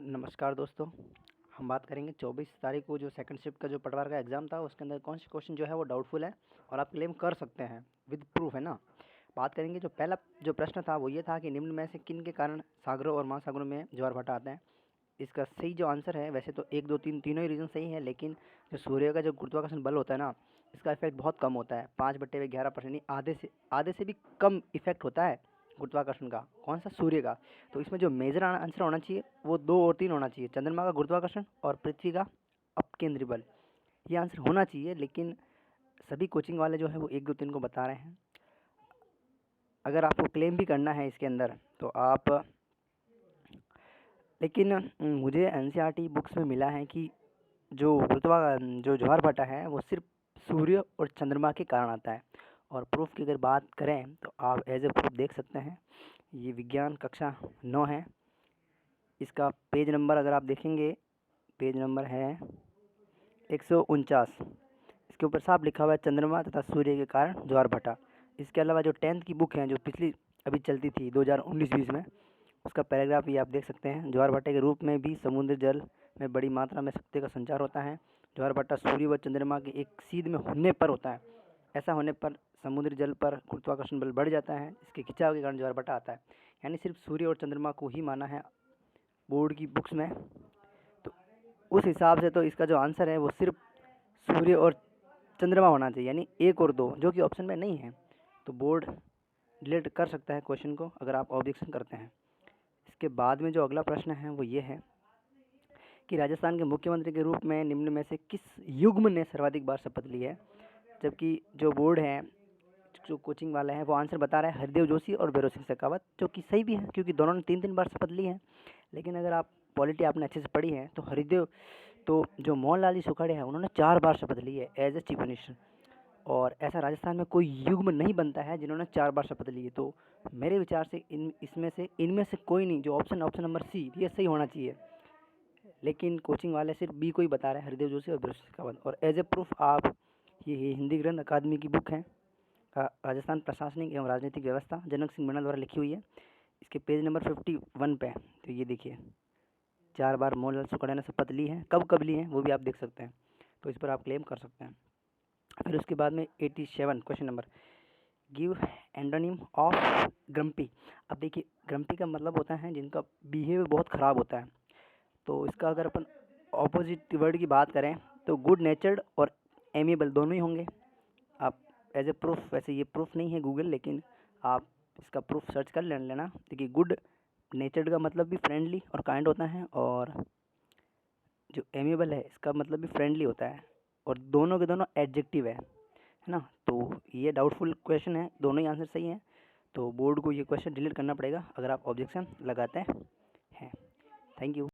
नमस्कार दोस्तों। हम बात करेंगे 24 तारीख को जो सेकंड शिफ्ट का जो पटवार का एग्ज़ाम था उसके अंदर कौन से क्वेश्चन जो है वो डाउटफुल है और आप क्लेम कर सकते हैं विद प्रूफ, है ना। बात करेंगे जो पहला जो प्रश्न था वो ये था कि निम्न में से किन के कारण सागरों और महासागरों में ज्वार भाटा आता है। इसका सही जो आंसर है, वैसे तो 1 2 3 तीनों ही रीज़न सही है, लेकिन जो सूर्य का जो गुरुत्वाकर्षण बल होता है ना, इसका इफेक्ट बहुत कम होता है। 5/11% आधे से भी कम इफेक्ट होता है गुरुत्वाकर्षण का। कौन सा? सूर्य का। तो इसमें जो मेजर आंसर होना चाहिए वो 2 और 3 होना चाहिए, चंद्रमा का गुरुत्वाकर्षण और पृथ्वी का अपकेंद्री बल। ये आंसर होना चाहिए, लेकिन सभी कोचिंग वाले जो है वो 1 2 3 को बता रहे हैं। अगर आपको क्लेम भी करना है इसके अंदर तो आप, लेकिन मुझे एनसीईआरटी बुक्स में मिला है कि जो ज्वार भाटा है वो सिर्फ सूर्य और चंद्रमा के कारण आता है। और प्रूफ की अगर बात करें तो आप एज ए प्रूफ देख सकते हैं, ये विज्ञान कक्षा 9 है। इसका पेज नंबर अगर आप देखेंगे, पेज नंबर है 149। इसके ऊपर साफ लिखा हुआ है चंद्रमा तथा सूर्य के कारण ज्वार भाटा। इसके अलावा जो 10th की बुक है जो पिछली अभी चलती थी 2019-20 में, उसका पैराग्राफ भी आप देख सकते हैं। ज्वार भाटे के रूप में भी समुद्र जल में बड़ी मात्रा में शक्ति का संचार होता है। ज्वार भाटा सूर्य व चंद्रमा के एक सीध में होने पर होता है। ऐसा होने पर समुद्री जल पर गुरुत्वाकर्षण बल बढ़ जाता है, इसके खिंचाव के कारण ज्वार भाटा आता है। यानी सिर्फ सूर्य और चंद्रमा को ही माना है बोर्ड की बुक्स में। तो उस हिसाब से तो इसका जो आंसर है वो सिर्फ सूर्य और चंद्रमा होना चाहिए, यानी 1 और 2, जो कि ऑप्शन में नहीं है। तो बोर्ड डिलीट कर सकता है क्वेश्चन को अगर आप ऑब्जेक्शन करते हैं। इसके बाद में जो अगला प्रश्न है वो ये है कि राजस्थान के मुख्यमंत्री के रूप में निम्न में से किस युग्म ने सर्वाधिक बार शपथ ली है। जबकि जो बोर्ड है, जो कोचिंग वाला है, वो आंसर बता रहा है हरदेव जोशी और भैरों सिंह शेखावत, जो कि सही भी है क्योंकि दोनों ने 3-3 बार शपथ ली है। लेकिन अगर आप पॉलिटी आपने अच्छे से पढ़ी है तो हरिदेव, तो जो मोहनलाल जी सुखाड़े हैं उन्होंने 4 बार शपथ ली है एज ए चीफ मिनिस्टर। और ऐसा राजस्थान में कोई युग्म नहीं बनता है जिन्होंने 4 बार शपथ ली है। तो मेरे विचार से इनमें से कोई नहीं, जो ऑप्शन नंबर सी ये सही होना चाहिए। लेकिन कोचिंग वाले सिर्फ बी को ही बता रहे हैं, हरदेव जोशी और भैरों सिंह शेखावत। और एज ए प्रूफ आप, ये हिंदी ग्रंथ अकादमी की बुक है, राजस्थान प्रशासनिक एवं राजनीतिक व्यवस्था, जनक सिंह मंडल द्वारा लिखी हुई है। इसके पेज नंबर 51 पे तो ये देखिए 4 बार मोहनलाल सुखाड़े ने शपथ ली है। कब कब ली है वो भी आप देख सकते हैं, तो इस पर आप क्लेम कर सकते हैं। फिर उसके बाद में 87 question number, give antonym of grumpy. अब देखिए ग्रम्पी का मतलब होता है जिनका बिहेवियर बहुत ख़राब होता है। तो इसका अगर अपन ऑपोजिट वर्ड की बात करें तो गुड नेचर्ड और एमिएबल दोनों ही होंगे। आप एज ए प्रूफ, वैसे ये प्रूफ नहीं है गूगल, लेकिन आप इसका प्रूफ सर्च कर लेना। देखिए गुड नेचर्ड का मतलब भी फ्रेंडली और काइंड होता है, और जो एमिएबल है इसका मतलब भी फ्रेंडली होता है, और दोनों के दोनों एडजेक्टिव है ना। तो ये डाउटफुल क्वेश्चन है, दोनों ही आंसर सही हैं। तो बोर्ड को ये क्वेश्चन डिलीट करना पड़ेगा अगर आप ऑब्जेक्शन लगाते हैं। Thank you.